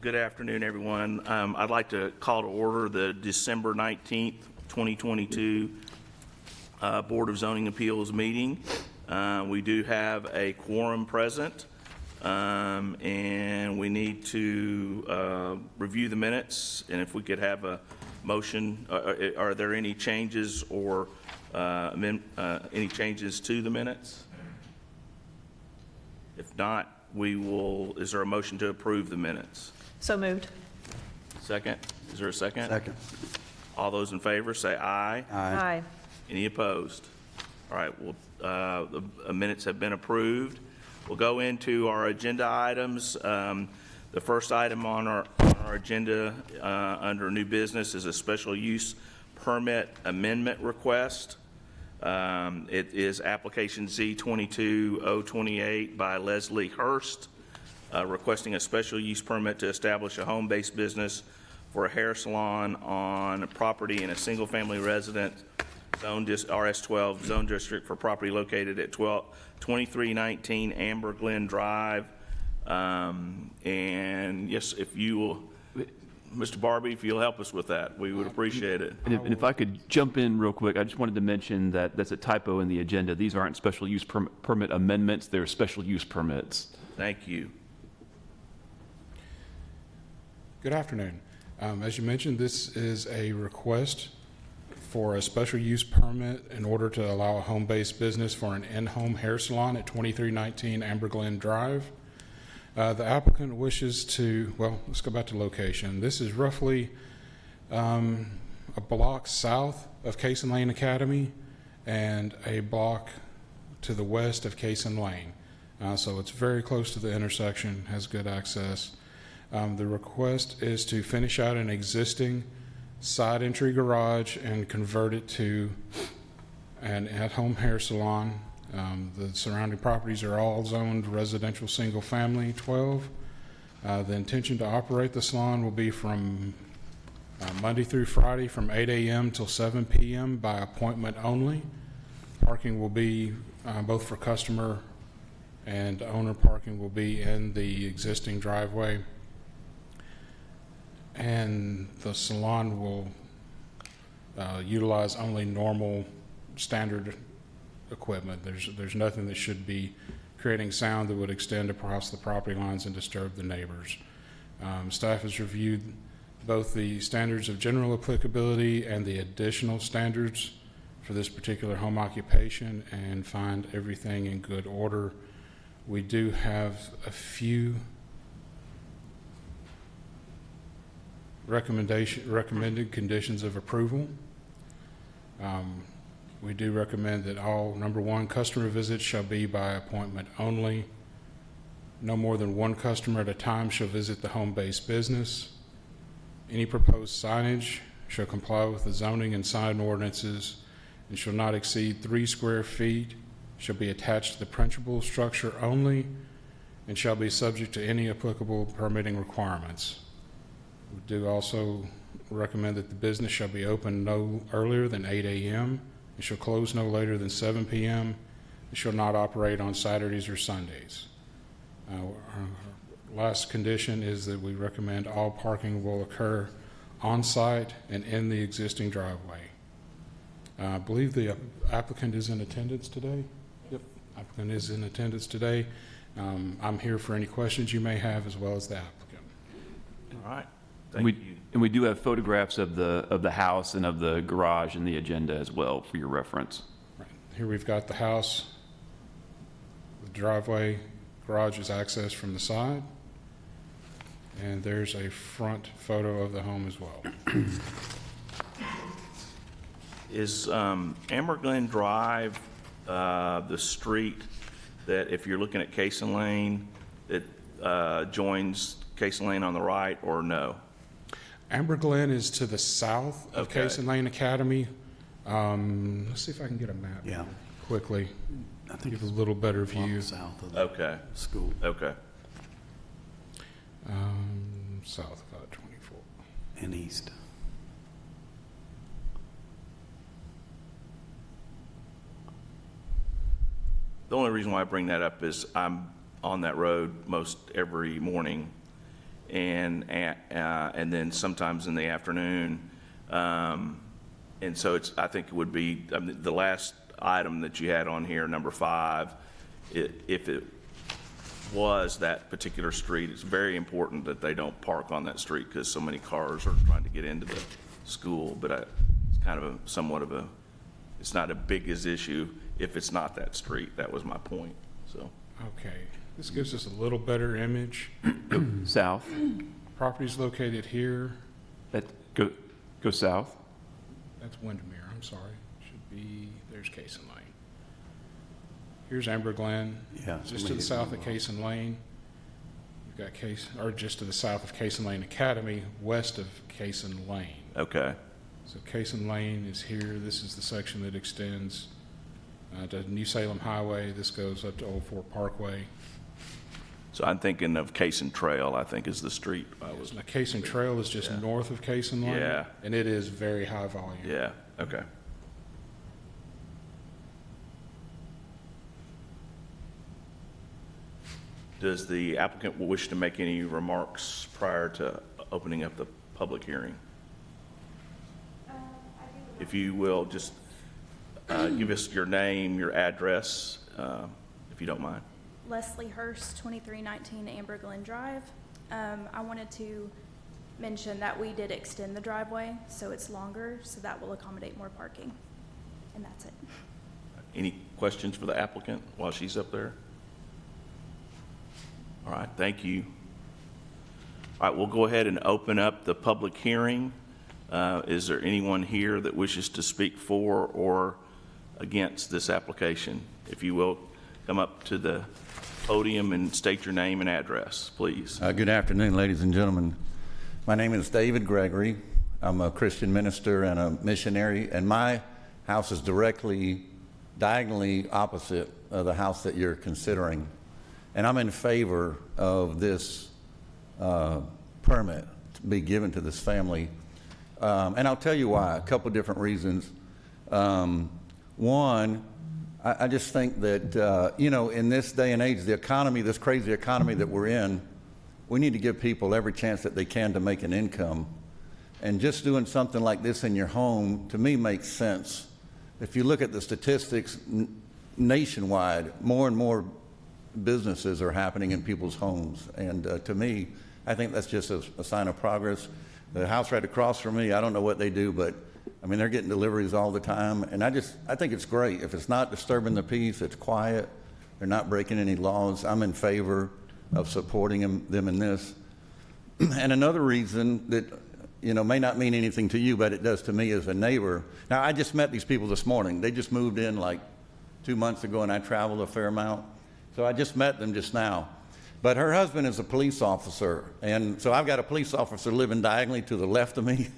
Good afternoon, everyone. I'd like to call to order the December 19th, 2022 Board of Zoning Appeals meeting. We do have a quorum present, and we need to review the minutes. And if we could have a motion, are there any changes or any changes to the minutes? If not, is there a motion to approve the minutes? So moved. Second? Is there a second? Second. All those in favor say aye. Aye. Any opposed? All right, well, the minutes have been approved. We'll go into our agenda items. The first item on our agenda under new business is a special use permit amendment request. It is application Z22028 by Leslie Hurst, requesting a special use permit to establish a home-based business for a hair salon on property in a single-family residence zone RS12 zone district for property located at 2319 Amber Glen Drive. And yes, if you will, Mr. Barbie, if you'll help us with that, we would appreciate it. And if I could jump in real quick, I just wanted to mention that that's a typo in the agenda. These aren't special use permit amendments, they're special use permits. Thank you. Good afternoon. As you mentioned, this is a request for a special use permit in order to allow a home-based business for an in-home hair salon at 2319 Amber Glen Drive. The applicant wishes to, well, let's go back to location. This is roughly a block south of Cason Lane Academy and a block to the west of Cason Lane. So it's very close to the intersection, has good access. The request is to finish out an existing side entry garage and convert it to an at-home hair salon. The surrounding properties are all zoned residential single family 12. The intention to operate the salon will be from Monday through Friday from 8 a.m. till 7 p.m. by appointment only. Parking will be both for customer and owner parking will be in the existing driveway. And the salon will utilize only normal standard equipment. There's nothing that should be creating sound that would extend across the property lines and disturb the neighbors. Staff has reviewed both the standards of general applicability and the additional standards for this particular home occupation and find everything in good order. We do have a few recommended conditions of approval. We do recommend that all, number one, customer visits shall be by appointment only. No more than one customer at a time shall visit the home-based business. Any proposed signage shall comply with the zoning and sign ordinances and shall not exceed 3 square feet, shall be attached to the principal structure only, and shall be subject to any applicable permitting requirements. We do also recommend that the business shall be open no earlier than 8 a.m. It shall close no later than 7 p.m. It shall not operate on Saturdays or Sundays. Our last condition is that we recommend all parking will occur on site and in the existing driveway. I believe the applicant is in attendance today. Yep, applicant is in attendance today. I'm here for any questions you may have as well as the applicant. All right. Thank you. And we do have photographs of the house and of the garage in the agenda as well for your reference. Right. Here we've got the house, the driveway, garage is accessed from the side, and there's a front photo of the home as well. Is Amber Glen Drive the street that if you're looking at Cason Lane, it joins Cason Lane on the right, or no? Amber Glen is to the south of Okay. Cason Lane Academy. Let's see if I can get a map Yeah. quickly. I think Give a little better view. south of the Okay. school Okay. South of 24. and east. The only reason why I bring that up is I'm on that road most every morning, and then sometimes in the afternoon. And so I think it would be, I mean, the last item that you had on here, number 5, if it was that particular street, it's very important that they don't park on that street because so many cars are trying to get into the school. But it's kind of it's not a big issue if it's not that street. That was my point, so. Okay, this gives us a little better image. South. Property's located here. Go south. That's Windermere, I'm sorry. Should be, there's Cason Lane. Here's Amber Glen. Yeah, Just to the south of Cason Lane. You've got just to the south of Cason Lane Academy, west of Cason Lane. Okay. So Cason Lane is here. This is the section that extends to New Salem Highway. This goes up to Old Fort Parkway. So I'm thinking of Cason Trail, I think is the street. And the Cason Trail is just north of Cason Lane. Yeah. And it is very high volume. Yeah, okay. Does the applicant wish to make any remarks prior to opening up the public hearing? If you will, just give us your name, your address, if you don't mind. Leslie Hurst, 2319 Amber Glen Drive. I wanted to mention that we did extend the driveway, so it's longer, so that will accommodate more parking. And that's it. Any questions for the applicant while she's up there? All right, thank you. All right, we'll go ahead and open up the public hearing. Is there anyone here that wishes to speak for or against this application? If you will, come up to the podium and state your name and address, please. Good afternoon, ladies and gentlemen. My name is David Gregory. I'm a Christian minister and a missionary, and my house is diagonally opposite of the house that you're considering. And I'm in favor of this permit to be given to this family. And I'll tell you why, a couple different reasons. One, I just think that, in this day and age, the economy, this crazy economy that we're in, we need to give people every chance that they can to make an income. And just doing something like this in your home, to me, makes sense. If you look at the statistics nationwide, more and more businesses are happening in people's homes. And to me, I think that's just a sign of progress. The house right across from me, I don't know what they do, but I mean, they're getting deliveries all the time. And I think it's great. If it's not disturbing the peace, it's quiet, they're not breaking any laws, I'm in favor of supporting them in this. And another reason that, may not mean anything to you, but it does to me as a neighbor. Now, I just met these people this morning. They just moved in like 2 months ago, and I traveled a fair amount. So I just met them just now. But her husband is a police officer, and so I've got a police officer living diagonally to the left of me,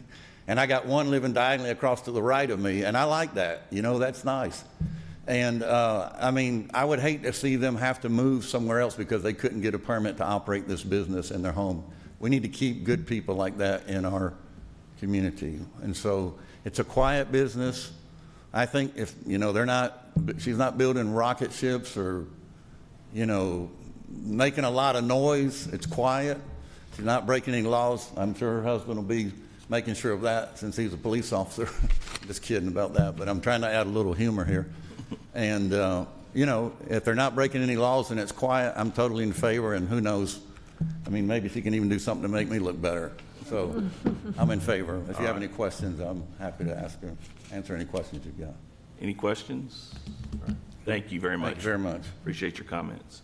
and I got one living diagonally across to the right of me, and I like that. That's nice. And I would hate to see them have to move somewhere else because they couldn't get a permit to operate this business in their home. We need to keep good people like that in our community. And so it's a quiet business. I think if, she's not building rocket ships or, making a lot of noise. It's quiet. She's not breaking any laws. I'm sure her husband will be making sure of that since he's a police officer. Just kidding about that, but I'm trying to add a little humor here. And, if they're not breaking any laws and it's quiet, I'm totally in favor, and who knows, maybe she can even do something to make me look better. So I'm in favor. If you have any questions, I'm happy to answer any questions you've got. Any questions? Thank you very much. Thank you very much. Appreciate your comments.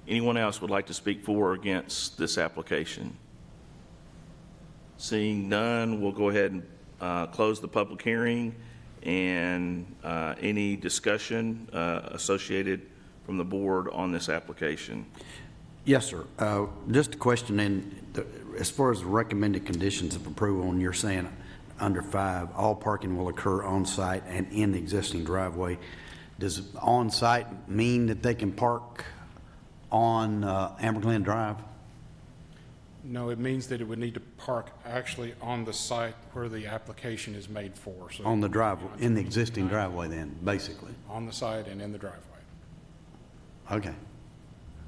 Anyone else would like to speak for or against this application? Seeing none, we'll go ahead and close the public hearing. And any discussion associated from the board on this application? Yes, sir. Just a question, as far as the recommended conditions of approval, and you're saying under 5, all parking will occur on-site and in the existing driveway. Does on-site mean that they can park on Amber Glen Drive? No, it means that it would need to park actually on the site where the application is made for. So On the driveway, in the existing driveway then, basically? on the site and in the driveway. Okay.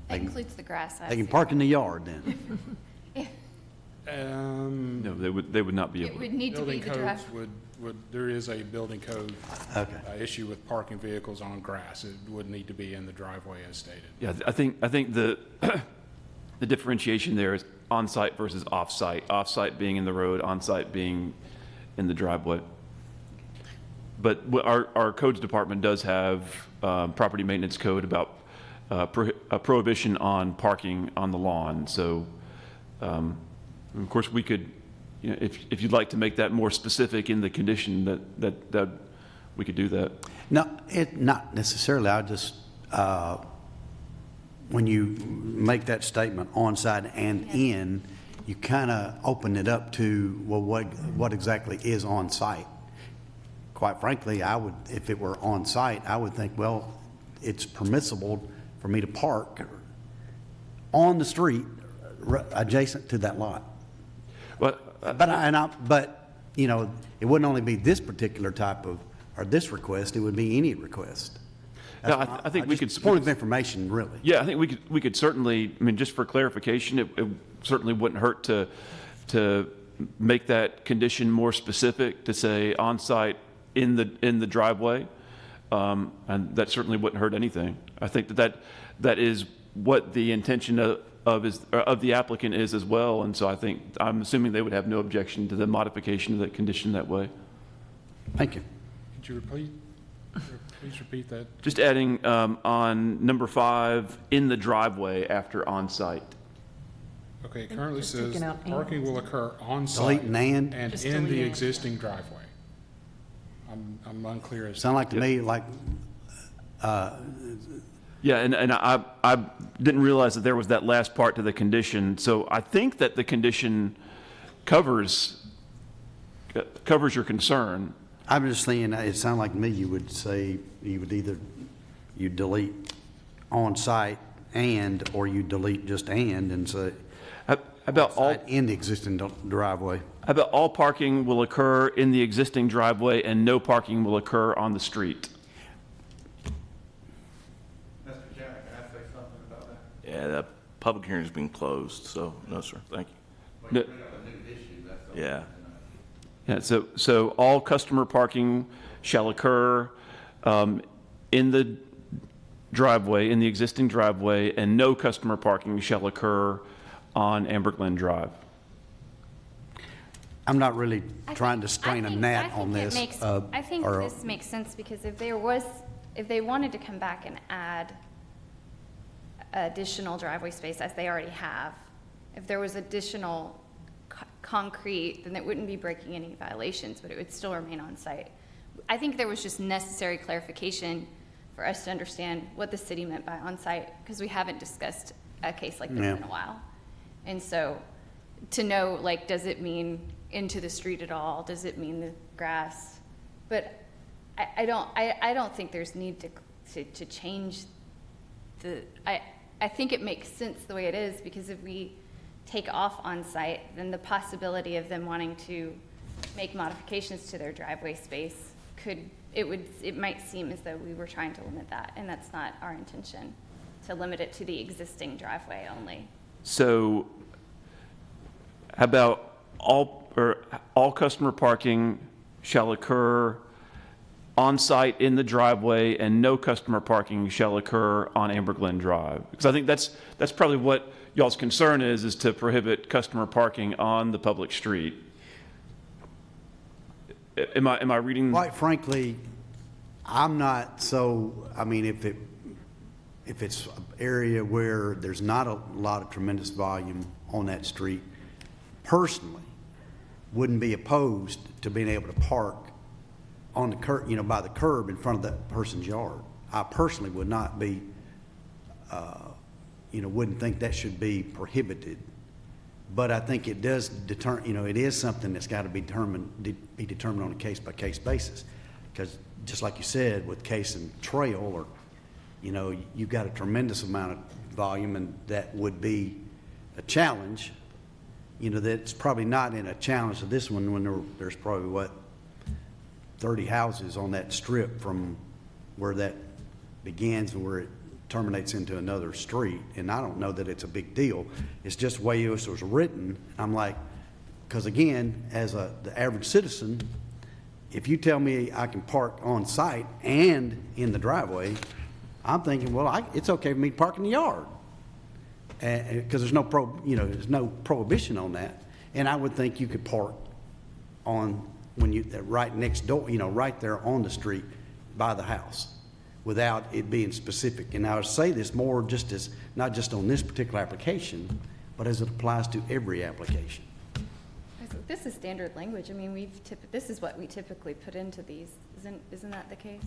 That includes the grass. They can park in the yard then? No, they would not be It able to. would need to be Building the codes drive. would, there is a building code Okay. issue with parking vehicles on grass. It would need to be in the driveway as stated. Yeah, I think the, the differentiation there is on-site versus off-site. Off-site being in the road, on-site being in the driveway. But our codes department does have property maintenance code about a prohibition on parking on the lawn. So, of course, we could, you know, if you'd like to make that more specific in the condition, that we could do that. No, not necessarily. I just, when you make that statement on-site and in, you kind of open it up to, well, what exactly is on-site? Quite frankly, I would, if it were on-site, I would think, well, it's permissible for me to park on the street adjacent to that lot. But But, you know, it wouldn't only be this particular type of, or this request, it would be any request. No, I think we could. Just point of information, really. Yeah, I think we could certainly, I mean, just for clarification, it certainly wouldn't hurt to make that condition more specific, to say on-site in the driveway, and that certainly wouldn't hurt anything. I think that is what the intention of the applicant is as well, and so I'm assuming they would have no objection to the modification of that condition that way. Thank you. Could you please repeat that? Just adding on number 5, in the driveway after on-site. Okay, it currently just says taking out and. parking will occur on-site Delete and. Just in the delete and. existing driveway. I'm unclear as to. Sound like to me like, Yeah, and I didn't realize that there was that last part to the condition, so I think that the condition covers your concern. I'm just saying, it sounded like to me you would say, you would either, you delete on-site and, or you delete just and say, How about all, site in the existing driveway. how about all parking will occur in the existing driveway and no parking will occur on the street? Mr. Chairman, can I say something about that? Yeah, the public hearing's been closed, so no, sir. Thank you. No- We got a new issue, that's all. Yeah. Yeah, so all customer parking shall occur in the driveway, in the existing driveway, and no customer parking shall occur on Amber Glen Drive. I'm not really trying to strain a gnat on this. I think or- this makes sense because if they wanted to come back and add additional driveway space as they already have, if there was additional concrete, then it wouldn't be breaking any violations, but it would still remain on site. I think there was just necessary clarification for us to understand what the city meant by on site, because we haven't discussed a case like this Yeah. in a while. And so to know, like, does it mean into the street at all? Does it mean the grass? But I don't think there's need to change I think it makes sense the way it is, because if we take off on site, then the possibility of them wanting to make modifications to their driveway space it might seem as though we were trying to limit that, and that's not our intention, to limit it to the existing driveway only. So how about all customer parking shall occur on-site in the driveway and no customer parking shall occur on Amber Glen Drive? Because I think that's probably what y'all's concern is to prohibit customer parking on the public street. Am I reading? Quite frankly, I'm not so, I mean, if it's an area where there's not a lot of tremendous volume on that street, personally, wouldn't be opposed to being able to park on the curb, you know, by the curb in front of that person's yard. I personally would not be, wouldn't think that should be prohibited. But I think it does it is something that's got to be determined on a case-by-case basis. Because just like you said, with Case and Trail, or, you've got a tremendous amount of volume, and that would be a challenge. That's probably not in a challenge to this one, when there's probably, 30 houses on that strip from where that begins and where it terminates into another street, and I don't know that it's a big deal. It's just the way it was written. I'm like, because again, as the average citizen, if you tell me I can park on site and in the driveway, I'm thinking, well, it's okay for me to park in the yard. Because there's there's no prohibition on that. And I would think you could park on, right next door, right there on the street by the house without it being specific. And I would say this more just as, not just on this particular application, but as it applies to every application. This is standard language. I mean, this is what we typically put into these. Isn't that the case?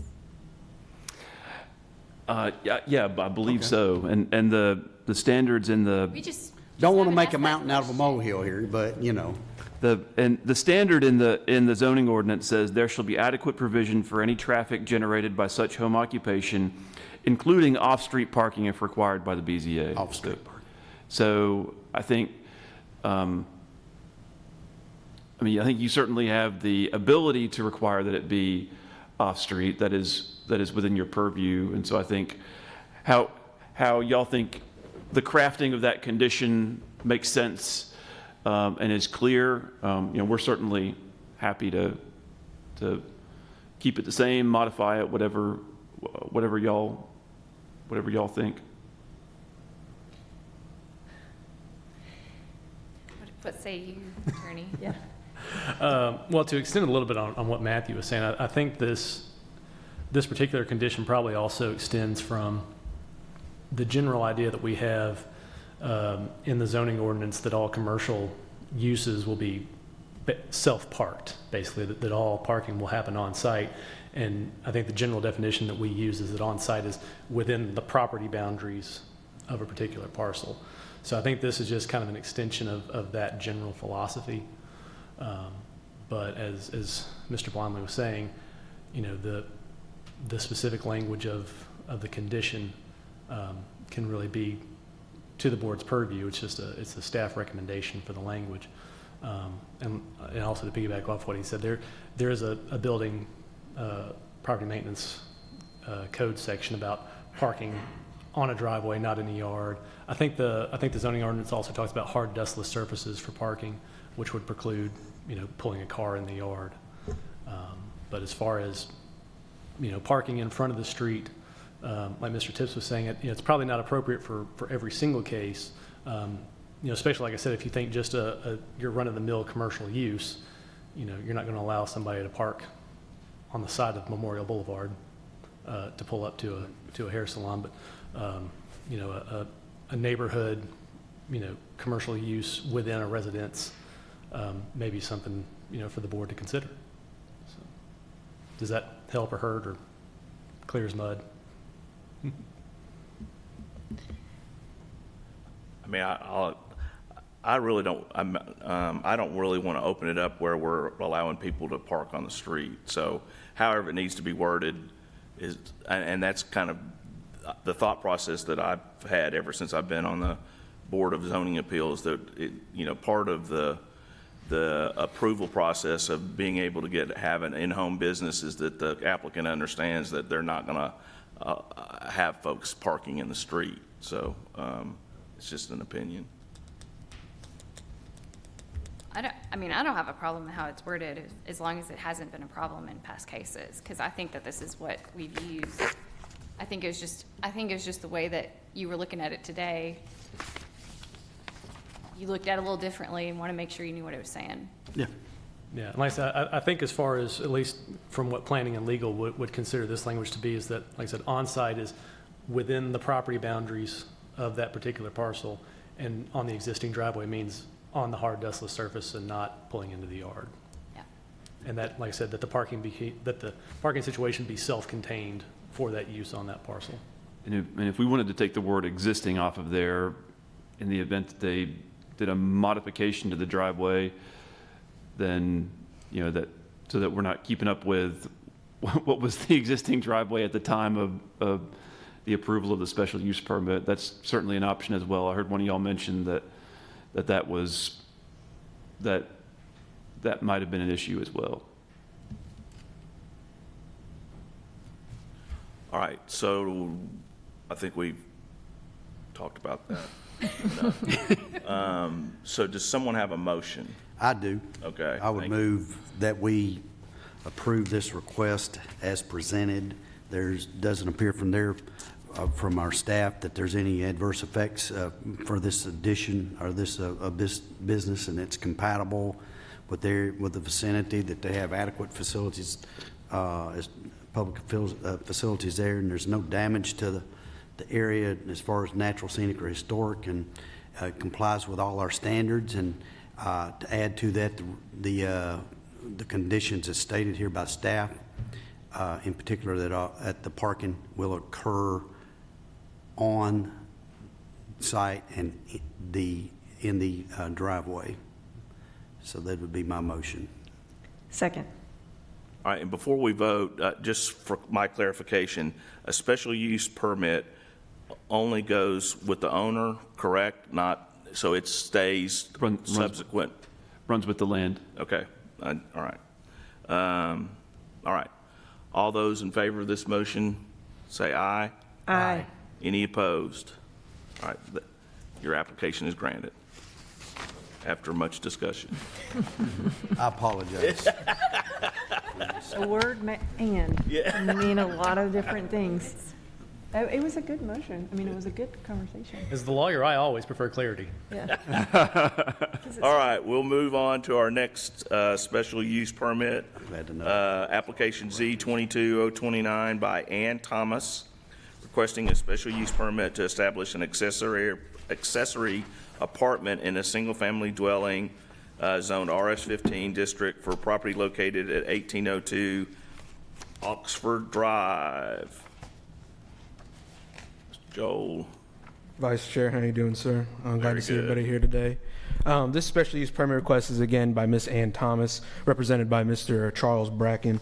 Yeah, I believe so. And the standards in the, We just. Don't want to haven't make asked a that mountain out of a question. molehill here, but the standard in the zoning ordinance says there shall be adequate provision for any traffic generated by such home occupation, including off-street parking if required by the BZA. off-street parking. So I think, I think you certainly have the ability to require that it be off-street. That is within your purview. And so I think how y'all think the crafting of that condition makes sense and is clear. We're certainly happy to keep it the same, modify it, whatever y'all think. What say you, attorney? Yeah. Well, to extend a little bit on what Matthew was saying, I think this particular condition probably also extends from the general idea that we have in the zoning ordinance that all commercial uses will be self-parked, basically, that all parking will happen on site. And I think the general definition that we use is that on site is within the property boundaries of a particular parcel. So I think this is just kind of an extension of that general philosophy. But as Mr. Blomley was saying, the specific language of the condition can really be to the board's purview. It's just it's a staff recommendation for the language. And also to piggyback off what he said, there is a building property maintenance code section about parking on a driveway, not in the yard. I think the zoning ordinance also talks about hard dustless surfaces for parking, which would preclude pulling a car in the yard. But as far as parking in front of the street, like Mr. Tips was saying, it's probably not appropriate for every single case. Especially like I said, if you think just your run-of-the-mill commercial use, you're not going to allow somebody to park on the side of Memorial Boulevard to pull up to a hair salon. But a neighborhood, commercial use within a residence may be something for the board to consider. So, does that help or hurt or clear as mud? I really don't. I don't really want to open it up where we're allowing people to park on the street. So, however it needs to be worded and that's kind of the thought process that I've had ever since I've been on the Board of Zoning Appeals. That part of the approval process of being able to have an in-home business is that the applicant understands that they're not going to have folks parking in the street. So it's just an opinion. I don't have a problem with how it's worded as long as it hasn't been a problem in past cases, because I think that this is what we've used. I think it was just the way that you were looking at it today. You looked at it a little differently and want to make sure you knew what it was saying. Yeah. Yeah, like I said, I think as far as, at least from what planning and legal would consider this language to be, is that, like I said, on-site is within the property boundaries of that particular parcel, and on the existing driveway means on the hard dustless surface and not pulling into the yard. Yeah. And that, like I said, that the parking situation be self-contained for that use on that parcel. And if we wanted to take the word existing off of there, in the event that they did a modification to the driveway, then, so that we're not keeping up with what was the existing driveway at the time of the approval of the special use permit, that's certainly an option as well. I heard one of y'all mention that might have been an issue as well. All right, so I think we've talked about that. So does someone have a motion? I do. Okay, I would thank you. move that we approve this request as presented. Doesn't appear from there, from our staff, that there's any adverse effects for this addition or this business, and it's compatible with the vicinity, that they have adequate facilities, as public facilities there, and there's no damage to the area as far as natural, scenic, or historic, and complies with all our standards. And to add to that, the conditions as stated here by staff, in particular that the parking will occur on site and in the driveway. So that would be my motion. Second. All right, and before we vote, just for my clarification, a special use permit only goes with the owner, correct? Not, so it stays subsequent? Runs with the land. Okay, all right. All right. All those in favor of this motion, say aye. Aye. Any opposed? All right, your application is granted after much discussion. I apologize. The word and can mean a lot of different things. It was a good motion. I mean, it was a good conversation. As the lawyer, I always prefer clarity. Yeah. All right, we'll move on to our next special use permit. Glad to know. Application Z22029 by Ann Thomas, requesting a special use permit to establish an accessory apartment in a single-family dwelling zoned RS-15 district for property located at 1802 Oxford Drive. Mr. Joel. Vice Chair, how you doing, sir? I'm glad Very to see good. everybody here today. This special use permit request is again by Miss Ann Thomas, represented by Mr. Charles Bracken.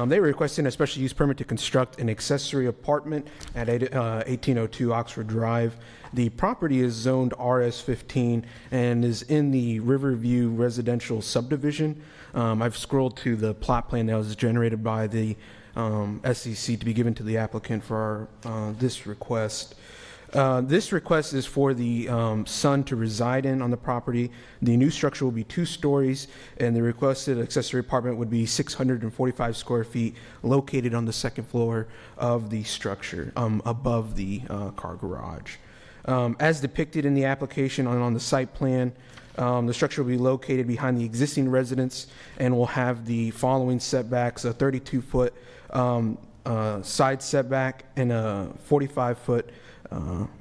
They were requesting a special use permit to construct an accessory apartment at 1802 Oxford Drive. The property is zoned RS-15 and is in the Riverview Residential Subdivision. I've scrolled to the plot plan that was generated by the SEC to be given to the applicant for this request. This request is for the son to reside in on the property. The new structure will be 2 stories, and the requested accessory apartment would be 645 square feet, located on the 2nd floor of the structure, above the car garage. As depicted in the application and on the site plan, the structure will be located behind the existing residence and will have the following setbacks: a 32-foot side setback and a 45-foot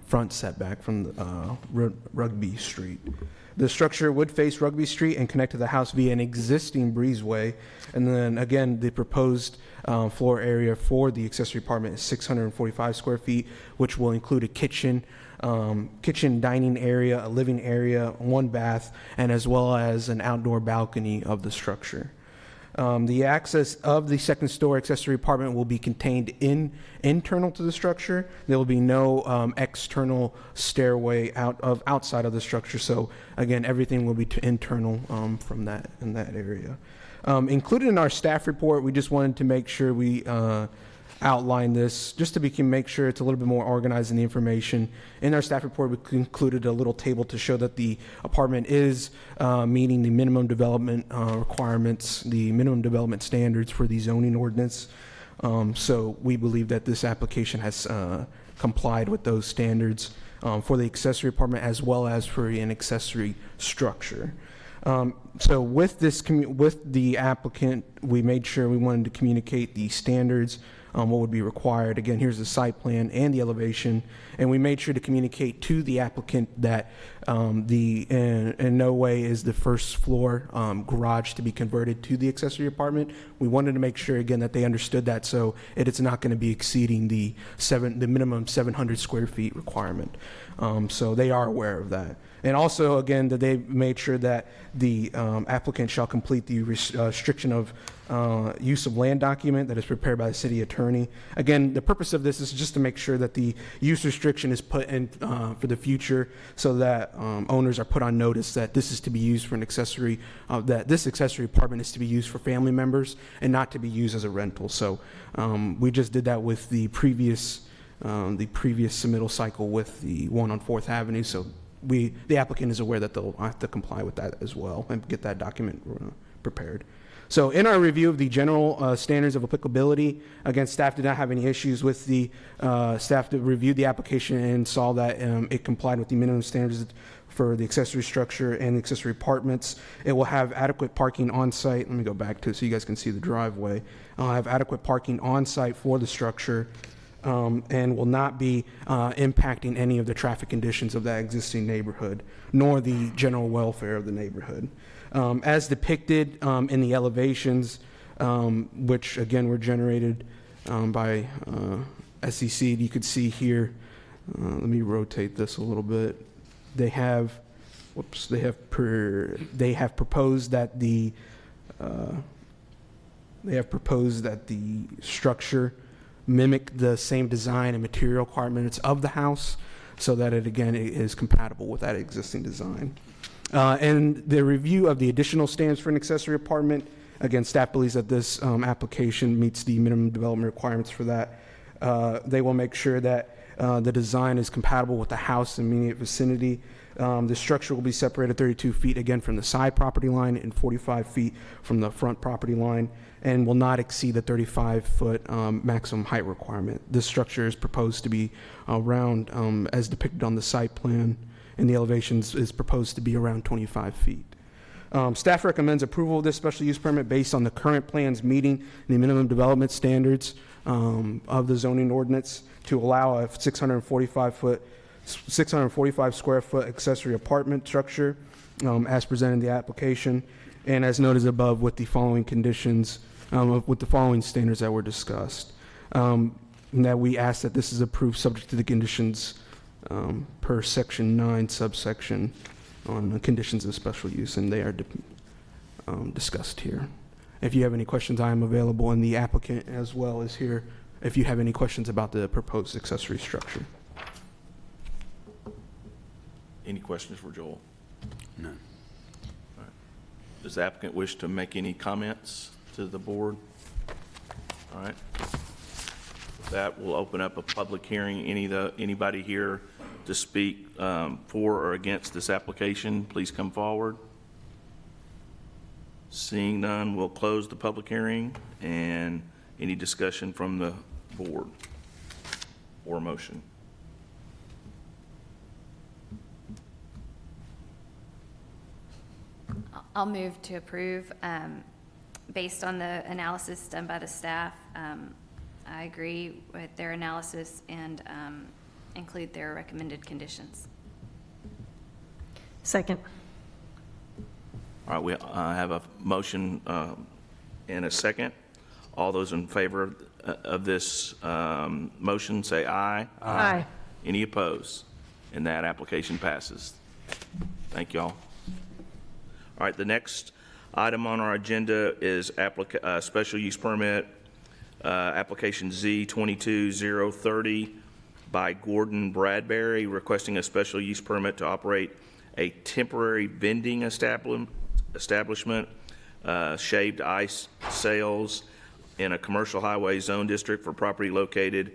front setback from Rugby Street. The structure would face Rugby Street and connect to the house via an existing breezeway. And then again, the proposed floor area for the accessory apartment is 645 square feet, which will include a kitchen, dining area, a living area, 1 bath, and as well as an outdoor balcony of the structure. The access of the 2nd story accessory apartment will be contained internal to the structure. There will be no external stairway outside of the structure. So again, everything will be internal from in that area. Included in our staff report, we just wanted to make sure we outline this just to make sure it's a little bit more organized in the information. In our staff report, we included a little table to show that the apartment is meeting the minimum development requirements, the minimum development standards for the zoning ordinance. So we believe that this application has complied with those standards for the accessory apartment as well as for an accessory structure. So with the applicant, we made sure we wanted to communicate the standards, what would be required. Again, here's the site plan and the elevation, and we made sure to communicate to the applicant that in no way is the 1st floor garage to be converted to the accessory apartment. We wanted to make sure again that they understood that, so it's not going to be exceeding the minimum 700 square feet requirement. So they are aware of that. And also, again, that they made sure that the applicant shall complete the restriction of use of land document that is prepared by the city attorney. Again, the purpose of this is just to make sure that the use restriction is put in for the future, so that owners are put on notice that this is to be used for an accessory, that this accessory apartment is to be used for family members and not to be used as a rental. So we just did that with the previous the previous submittal cycle with the one on 4th Avenue. So the applicant is aware that they'll have to comply with that as well and get that document prepared. So in our review of the general standards of applicability, again, staff did not have any issues with the, staff that reviewed the application and saw that it complied with the minimum standards for the accessory structure and the accessory apartments. It will have adequate parking on site. Let me go back to it so you guys can see the driveway. It'll have adequate parking on site for the structure and will not be impacting any of the traffic conditions of that existing neighborhood, nor the general welfare of the neighborhood. As depicted in the elevations, which again were generated by SEC, you could see here, let me rotate this a little bit. They have proposed that the structure mimic the same design and material requirements of the house, so that it again is compatible with that existing design. And the review of the additional standards for an accessory apartment, again, staff believes that this application meets the minimum development requirements for that. They will make sure that the design is compatible with the house in immediate vicinity. The structure will be separated 32 feet, again, from the side property line and 45 feet from the front property line, and will not exceed the 35-foot maximum height requirement. This structure is proposed to be around, as depicted on the site plan, and the elevations is proposed to be around 25 feet. Staff recommends approval of this special use permit based on the current plans meeting the minimum development standards of the zoning ordinance to allow a 645 square foot accessory apartment structure as presented in the application, and as noted above with the following conditions, with the following standards that were discussed. And that we ask that this is approved subject to the conditions per section 9 subsection on the conditions of special use, and they are discussed here. If you have any questions, I am available, and the applicant as well is here if you have any questions about the proposed accessory structure. Any questions for Joel? None. All right. Does the applicant wish to make any comments to the board? All right. With that, we'll open up a public hearing. Anybody here to speak for or against this application, please come forward. Seeing none, we'll close the public hearing. And any discussion from the board or motion? I'll move to approve. Based on the analysis done by the staff, I agree with their analysis and include their recommended conditions. Second. All right, we have a motion and a second. All those in favor of this motion say aye. Aye. Any opposed? And that application passes. Thank you all. All right, the next item on our agenda is special use permit, application Z22030 by Gordon Bradbury, requesting a special use permit to operate a temporary vending establishment, shaved ice sales in a commercial highway zone district for property located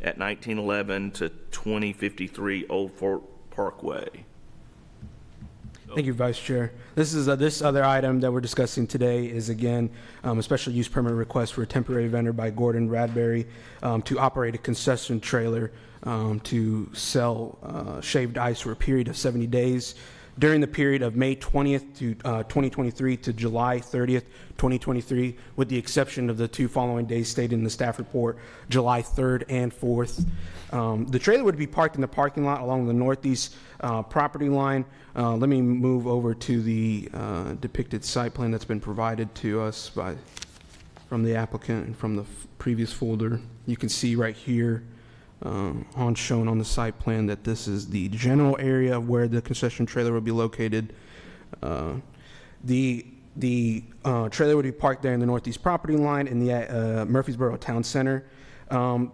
at 1911 to 2053 Old Fort Parkway. Thank you, Vice Chair. This is this other item that we're discussing today is again a special use permit request for a temporary vendor by Gordon Bradbury to operate a concession trailer to sell shaved ice for a period of 70 days. During the period of May 20th to 2023 to July 30th, 2023, with the exception of the two following days stated in the staff report, July 3rd and 4th. The trailer would be parked in the parking lot along the northeast property line. Let me move over to the depicted site plan that's been provided to us from the applicant and from the previous folder. You can see right here shown on the site plan that this is the general area where the concession trailer will be located. The trailer would be parked there in the northeast property line in the Murfreesboro Town Center.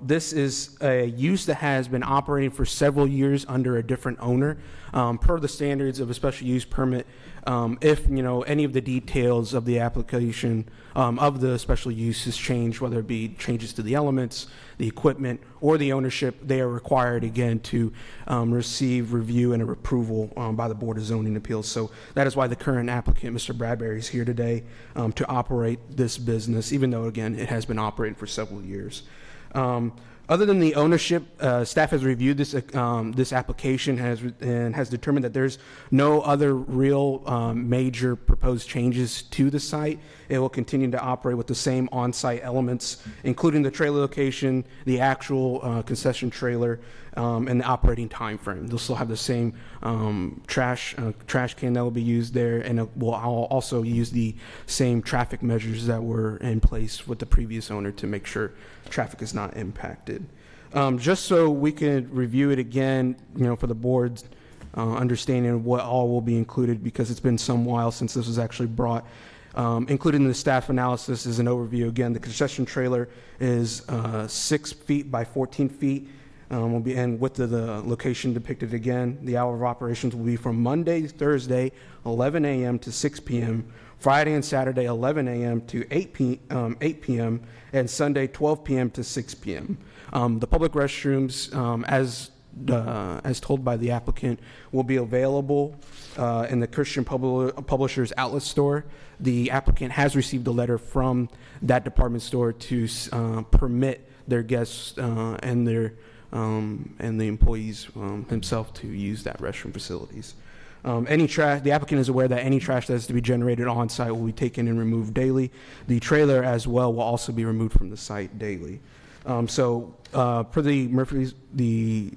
This is a use that has been operating for several years under a different owner. Per the standards of a special use permit, if, any of the details of the application of the special use is changed, whether it be changes to the elements, the equipment, or the ownership, they are required again to receive review and approval by the Board of Zoning Appeals. So that is why the current applicant, Mr. Bradbury, is here today to operate this business, even though, again, it has been operating for several years. Other than the ownership, staff has reviewed this application and has determined that there's no other real major proposed changes to the site. It will continue to operate with the same on-site elements, including the trailer location, the actual concession trailer, and the operating time frame. They'll still have the same trash can that will be used there, and it will also use the same traffic measures that were in place with the previous owner to make sure traffic is not impacted. Just so we can review it again, for the board's understanding of what all will be included, because it's been some while since this was actually brought. Included in the staff analysis is an overview. Again, the concession trailer is 6 feet by 14 feet. Will be, and with the location depicted again, the hour of operations will be from Monday to Thursday, 11 a.m. to 6 p.m., Friday and Saturday, 11 a.m. to 8 p.m., and Sunday, 12 p.m. to 6 p.m. The public restrooms, as told by the applicant, will be available in the Christian Publishers Outlet Store. The applicant has received a letter from that department store to permit their guests and the employees himself to use that restroom facilities. The applicant is aware that any trash that is to be generated on site will be taken and removed daily. The trailer as well will also be removed from the site daily. Per the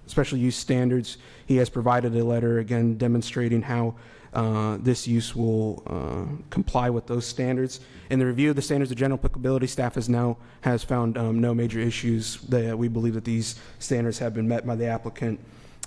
special use standards, he has provided a letter again demonstrating how this use will comply with those standards. In the review of the standards of general applicability, staff has found no major issues. That we believe that these standards have been met by the applicant.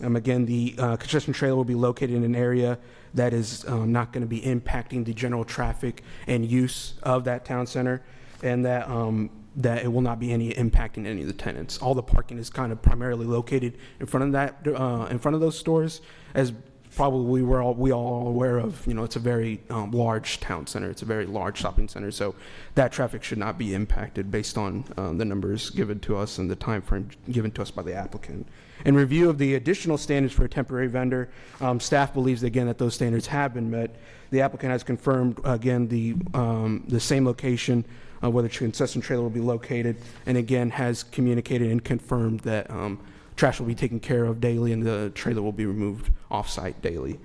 Again, the concession trailer will be located in an area that is not going to be impacting the general traffic and use of that town center, and that it will not be impacting any of the tenants. All the parking is kind of primarily located in front of those stores, as probably we all are aware of. It's a very large town center. It's a very large shopping center, so that traffic should not be impacted based on the numbers given to us and the time frame given to us by the applicant. In review of the additional standards for a temporary vendor, staff believes again that those standards have been met. The applicant has confirmed again the same location where the concession trailer will be located, and again has communicated and confirmed that trash will be taken care of daily and the trailer will be removed off-site daily.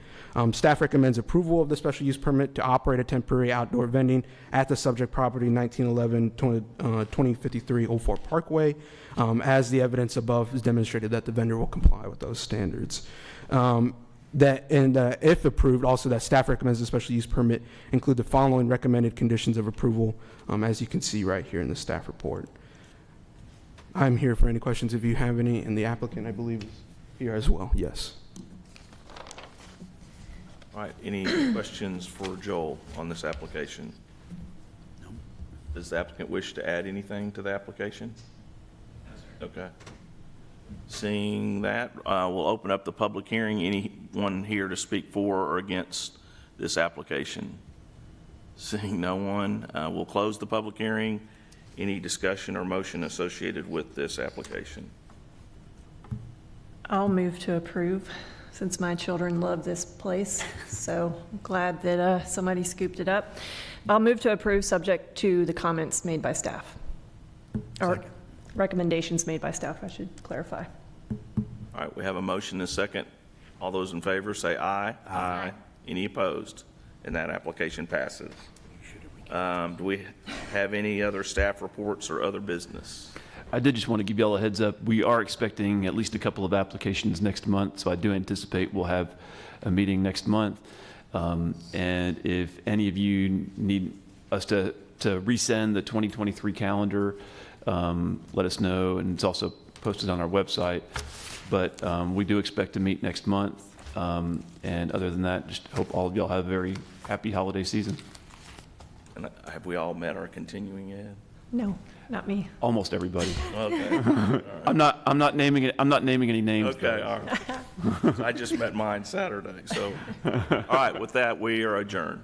Staff recommends approval of the special use permit to operate a temporary outdoor vending at the subject property, 1911 2053 Old Fort Parkway, as the evidence above is demonstrated that the vendor will comply with those standards. If approved, also that staff recommends the special use permit include the following recommended conditions of approval, as you can see right here in the staff report. I'm here for any questions if you have any, and the applicant, I believe, is here as well. Yes. All right, any questions for Joel on this application? No. Does the applicant wish to add anything to the application? No, sir. Okay. Seeing that, we'll open up the public hearing. Anyone here to speak for or against this application? Seeing no one, we'll close the public hearing. Any discussion or motion associated with this application? I'll move to approve, since my children love this place. So I'm glad that somebody scooped it up. I'll move to approve, subject to the comments made by staff. Or recommendations made by staff, I should clarify. All right, we have a motion and a second. All those in favor say aye. Aye. Any opposed? And that application passes. Do we have any other staff reports or other business? I did just want to give you all a heads up. We are expecting at least a couple of applications next month, so I do anticipate we'll have a meeting next month. And if any of you need us to resend the 2023 calendar, let us know, and it's also posted on our website. But we do expect to meet next month. And other than that, just hope all of y'all have a very happy holiday season. And have we all met our continuing ed? No, not me. Almost everybody. Okay. I'm not naming it, I'm not naming any names. Okay, though. all right. I just met mine Saturday, so, all right, with that, we are adjourned.